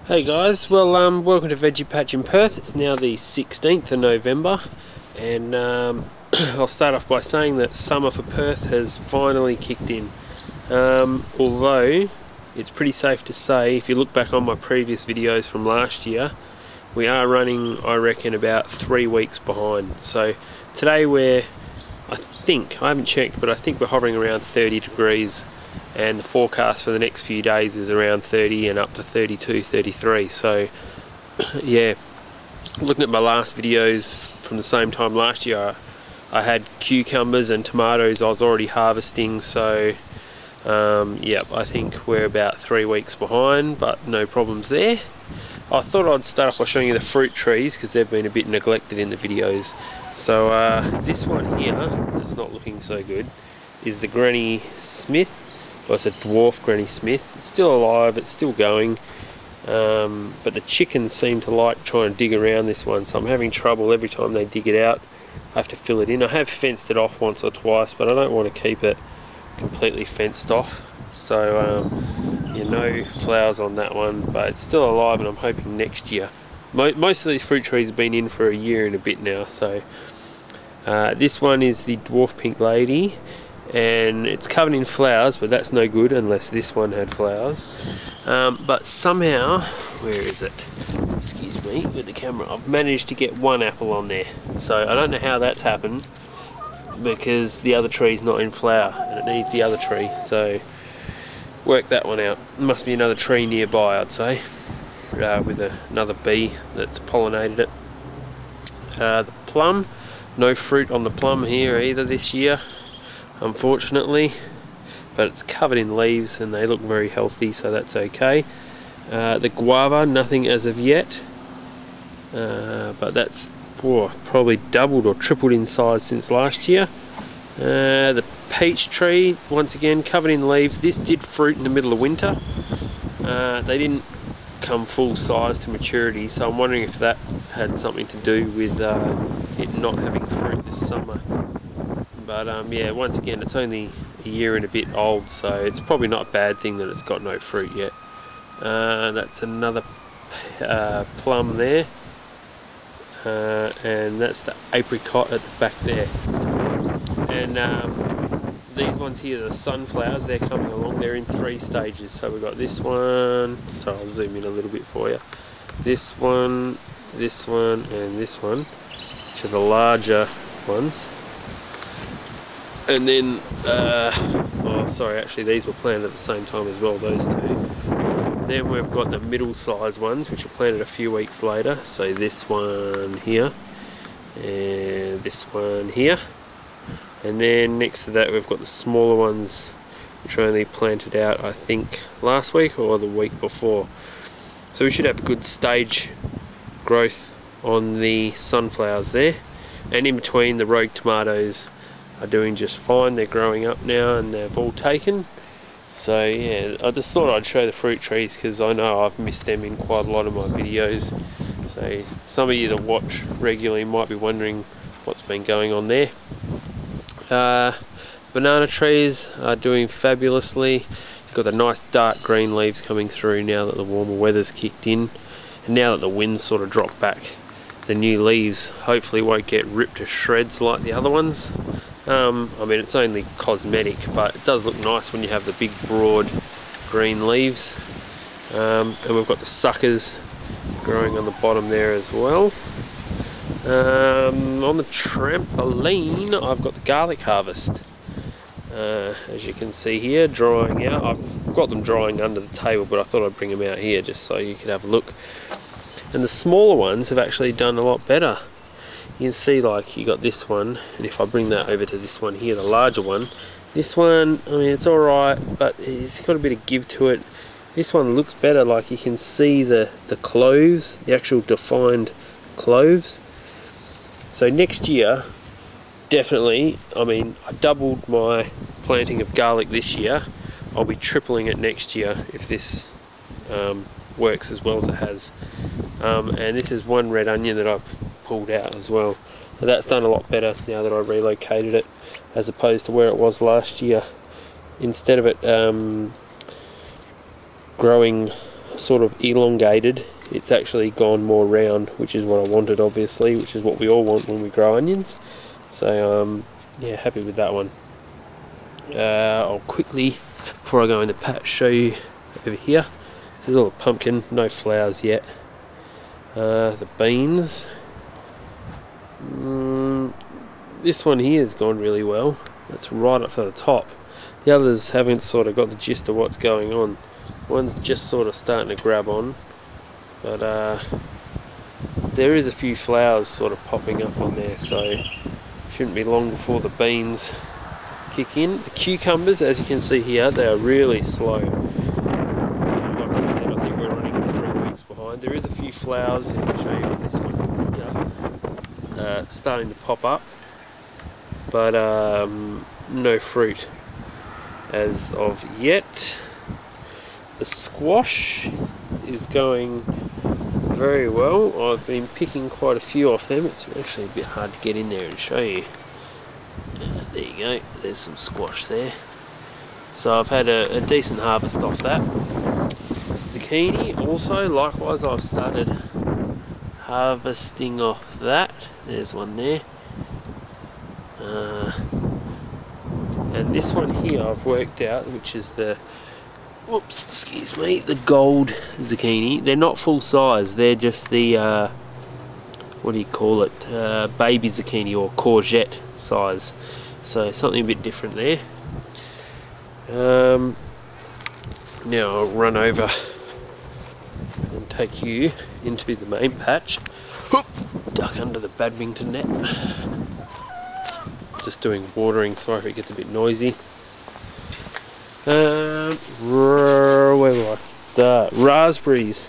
Hey guys, well welcome to Veggiepatchinperth. It's now the 16th of November and I'll start off by saying that summer for Perth has finally kicked in. Although it's pretty safe to say, if you look back on my previous videos from last year, we are running, I reckon, about 3 weeks behind. So today I haven't checked, but I think we're hovering around 30 degrees. And the forecast for the next few days is around 30 and up to 32, 33. So yeah, looking at my last videos from the same time last year, I had cucumbers and tomatoes I was already harvesting. So yeah, I think we're about 3 weeks behind, but no problems there. I thought I'd start off by showing you the fruit trees because they've been a bit neglected in the videos. So this one here that's not looking so good is the Granny Smith. Well, it's a dwarf Granny Smith. It's still alive, it's still going, but the chickens seem to like trying to dig around this one, so I'm having trouble every time they dig it out. I have to fill it in. I have fenced it off once or twice, but I don't want to keep it completely fenced off. So yeah, no flowers on that one, but it's still alive, and I'm hoping next year. Most of these fruit trees have been in for a year and a bit now. So this one is the dwarf pink lady, and it's covered in flowers, but that's no good unless this one had flowers. But somehow, where is it? Excuse me, with the camera, I've managed to get one apple on there. So I don't know how that's happened, because the other tree's not in flower and it needs the other tree. So work that one out. There must be another tree nearby, I'd say, with another bee that's pollinated it. The plum, no fruit on the plum here either this year, unfortunately, but it's covered in leaves and they look very healthy, so that's okay. The guava, nothing as of yet, but that's probably doubled or tripled in size since last year. The peach tree, once again covered in leaves. This did fruit in the middle of winter. They didn't come full size to maturity, so I'm wondering if that had something to do with it not having fruit this summer. But yeah, once again, it's only a year and a bit old, so it's probably not a bad thing that it's got no fruit yet. That's another plum there, and that's the apricot at the back there. And these ones here, the sunflowers, they're coming along. They're in 3 stages. So we've got this one, so I'll zoom in a little bit for you. This one, and this one, which are the larger ones. And then, oh sorry, actually these were planted at the same time as well, those two. Then we've got the middle sized ones, which were planted a few weeks later. So this one here, and this one here. And then next to that we've got the smaller ones, which were only planted out, I think, last week or the week before. So we should have good stage growth on the sunflowers there. And in between, the rogue tomatoes are doing just fine. They're growing up now and they've all taken. So yeah, I just thought I'd show the fruit trees because I know I've missed them in quite a lot of my videos. So some of you that watch regularly might be wondering what's been going on there. Banana trees are doing fabulously. You've got the nice dark green leaves coming through now that the warmer weather's kicked in, and now that the wind's sort of dropped back, the new leaves hopefully won't get ripped to shreds like the other ones. I mean, it's only cosmetic, but it does look nice when you have the big broad green leaves. And we've got the suckers growing on the bottom there as well. On the trampoline, I've got the garlic harvest. As you can see here, drying out. I've got them drying under the table, but I thought I'd bring them out here just so you could have a look. And the smaller ones have actually done a lot better. You can see, like, you got this one, and if I bring that over to this one here, the larger one, this one, I mean, it's alright, but it's got a bit of give to it. This one looks better, like you can see the cloves, the actual defined cloves. So next year, definitely, I mean, I doubled my planting of garlic this year. I'll be tripling it next year if this works as well as it has. And this is one red onion that I've pulled out as well. So that's done a lot better now that I relocated it, as opposed to where it was last year. Instead of it growing sort of elongated. It's actually gone more round, which is what I wanted, obviously, which is what we all want when we grow onions. So yeah, happy with that one. I'll quickly, before I go in the patch, show you over here. This is all a pumpkin, no flowers yet. The beans. This one here has gone really well. That's right up to the top. The others haven't sort of got the gist of what's going on. One's just sort of starting to grab on, but there is a few flowers sort of popping up on there, so shouldn't be long before the beans kick in. The cucumbers, as you can see here, they are really slow. Like I said, I think we're running 3 weeks behind. There is a few flowers, and I'll show you this one here, starting to pop up, but no fruit as of yet. The squash is going very well. I've been picking quite a few off them. It's actually a bit hard to get in there and show you. There you go, there's some squash there. So I've had a decent harvest off that. Zucchini also, likewise, I've started harvesting off that. There's one there. And this one here I've worked out, which is the, whoops, excuse me, the gold zucchini. They're not full size, they're just the, what do you call it, baby zucchini or courgette size. So something a bit different there. Now I'll run over and take you into the main patch. Whoop, duck under the badminton net. Just doing watering, sorry if it gets a bit noisy. Where will I start? Raspberries.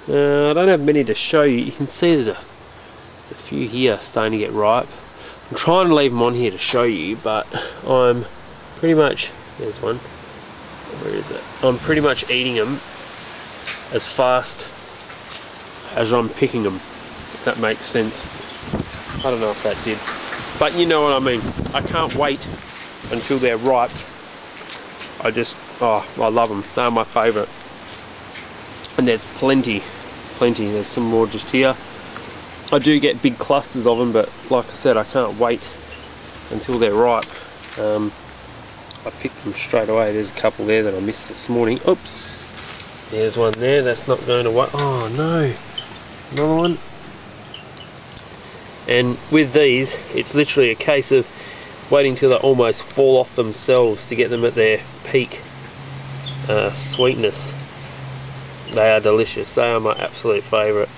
I don't have many to show you. You can see there's a few here starting to get ripe. I'm trying to leave them on here to show you, but I'm pretty much, there's one. Where is it? I'm pretty much eating them as fast as I'm picking them, if that makes sense. I don't know if that did, but you know what I mean. I can't wait until they're ripe. I love them. They're my favourite. And there's plenty. There's some more just here. I do get big clusters of them, but like I said, I can't wait until they're ripe. I picked them straight away. There's a couple there that I missed this morning. Oops. There's one there. That's not going away. Oh no. Another one. And with these, it's literally a case of waiting till they almost fall off themselves to get them at their peak sweetness. They are delicious. They are my absolute favourite.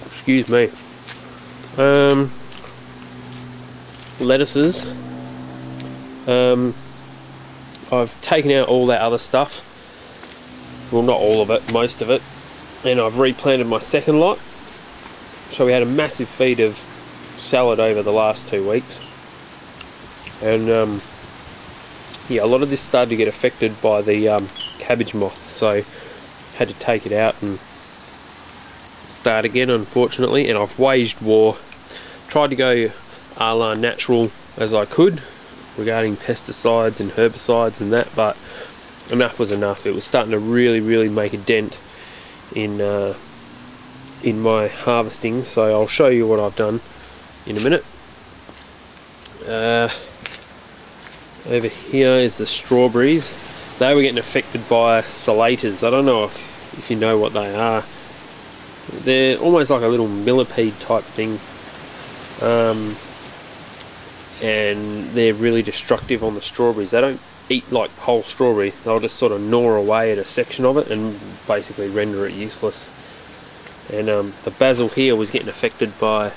Excuse me. Lettuces. I've taken out all that other stuff. Well, not all of it, most of it. And I've replanted my second lot. So we had a massive feed of salad over the last 2 weeks. And yeah, a lot of this started to get affected by the cabbage moth. So had to take it out and start again, unfortunately. And I've waged war. Tried to go a la natural as I could regarding pesticides and herbicides and that, but enough was enough. It was starting to really make a dent in my harvesting, so I'll show you what I've done in a minute. Over here is the strawberries. They were getting affected by salaters. I don't know if you know what they are. They're almost like a little millipede type thing. And they're really destructive on the strawberries. They don't eat like whole strawberry. They'll just sort of gnaw away at a section of it and basically render it useless. And the basil here was getting affected by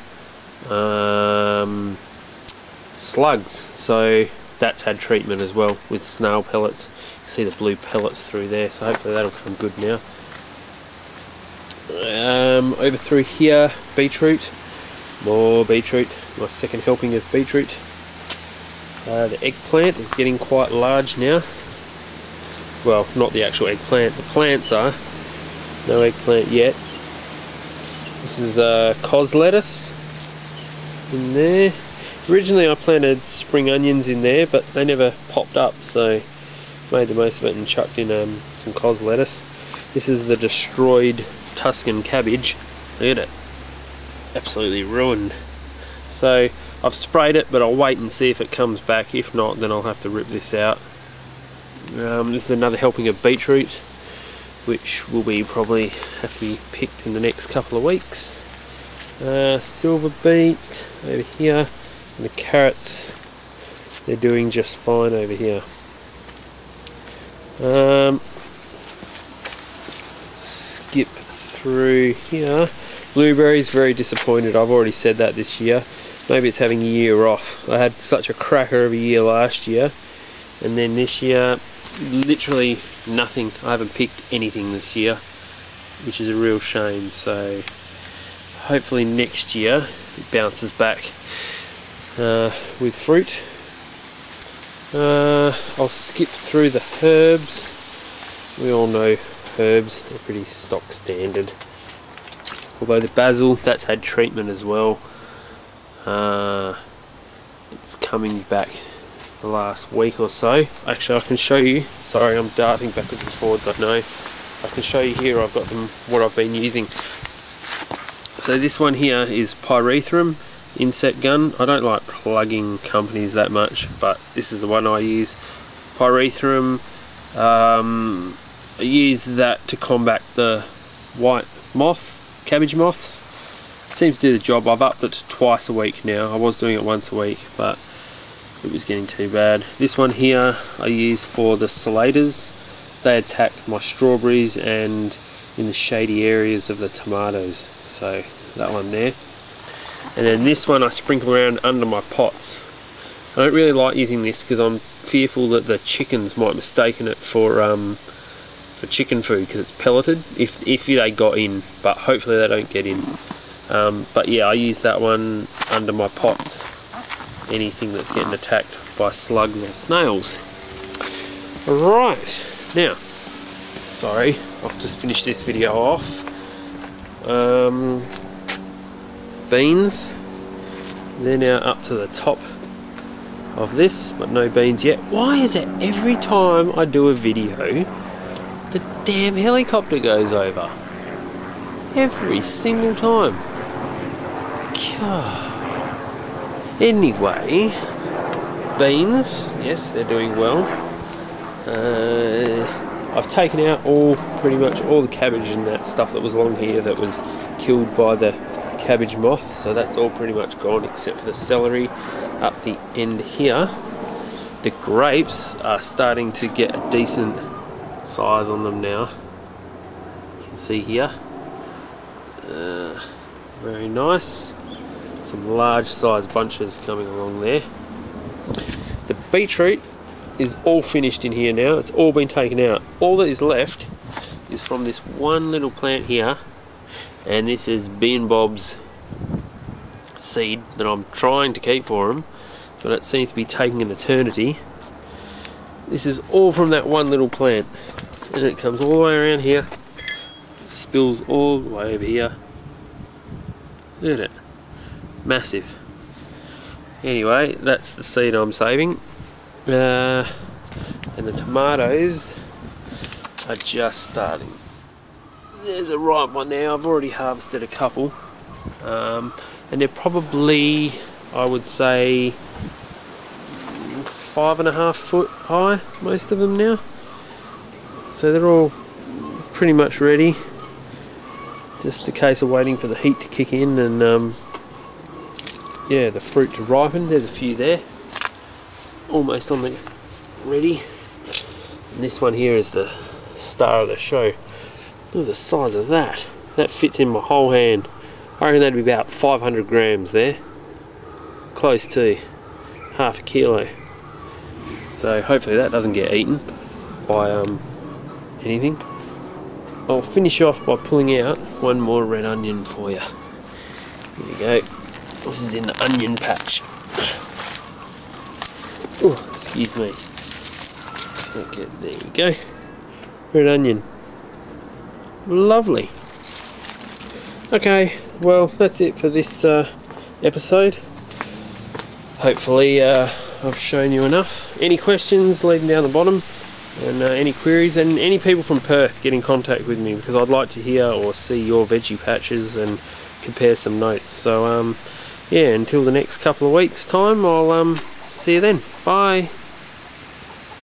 slugs, so that's had treatment as well with snail pellets. You can see the blue pellets through there, so hopefully that'll come good now. Over through here, beetroot. More beetroot. My second helping of beetroot. The eggplant is getting quite large now. Well, not the actual eggplant, the plants are. No eggplant yet. This is cos lettuce in there. Originally I planted spring onions in there, but they never popped up, so made the most of it and chucked in some some cos lettuce. This is the destroyed Tuscan cabbage. Look at it, absolutely ruined. So I've sprayed it, but I'll wait and see if it comes back. If not, then I'll have to rip this out. This is another helping of beetroot, which will be probably have to be picked in the next couple of weeks. Silver beet over here, and the carrots, they're doing just fine over here. Skip through here. Blueberries, very disappointed. I've already said that this year. Maybe it's having a year off. I had such a cracker of a year last year, and then this year literally nothing. I haven't picked anything this year, which is a real shame. So hopefully next year it bounces back with fruit. I'll skip through the herbs. We all know herbs, they're pretty stock standard. Although the basil, that's had treatment as well. It's coming back the last week or so. Actually, I can show you. Sorry, I'm darting backwards and forwards, I know. I can show you here. I've got them, what I've been using. So this one here is Pyrethrum insect gun. I don't like plugging companies that much, but this is the one I use. Pyrethrum. I use that to combat the white moth, cabbage moths. It seems to do the job. I've upped it to twice a week now. I was doing it once a week, but it was getting too bad. This one here I use for the salaters. They attack my strawberries and in the shady areas of the tomatoes. So that one there. And then this one I sprinkle around under my pots. I don't really like using this because I'm fearful that the chickens might mistaken it for chicken food because it's pelleted. If they got in, but hopefully they don't get in. But yeah, I use that one under my pots. Anything that's getting attacked by slugs or snails. Right, now, sorry, I've just finished this video off. Beans, they're now up to the top of this, but no beans yet. Why is it every time I do a video, the damn helicopter goes over? Every single time. God. Anyway, beans, yes, they're doing well. I've taken out pretty much all the cabbage and that stuff that was along here that was killed by the cabbage moth, so that's all pretty much gone except for the celery up the end here. The grapes are starting to get a decent size on them now. You can see here. Very nice. Some large size bunches coming along there. The beetroot is all finished in here now. It's all been taken out. All that is left is from this one little plant here, and this is B and Bob's seed that I'm trying to keep for him, but it seems to be taking an eternity. This is all from that one little plant, and it comes all the way around here, spills all the way over here. Look at it, massive. Anyway, that's the seed I'm saving. And the tomatoes are just starting. There's a ripe one now. I've already harvested a couple, and they're probably, I would say, 5.5 foot high, most of them now. So they're all pretty much ready. Just a case of waiting for the heat to kick in and yeah, the fruit to ripen. There's a few there, almost on the ready. And this one here is the star of the show. Look at the size of that. That fits in my whole hand. I reckon that'd be about 500 grams there. Close to half a kilo. So hopefully that doesn't get eaten by anything. I'll finish off by pulling out one more red onion for you. There you go. This is in the onion patch. Oh, excuse me. Okay, there you go. Red onion. Lovely. Okay, well that's it for this episode. Hopefully I've shown you enough. Any questions, leave them down the bottom. And any queries, and any people from Perth, get in contact with me, because I'd like to hear or see your veggie patches and compare some notes. So yeah, until the next couple of weeks time, I'll see you then. Bye.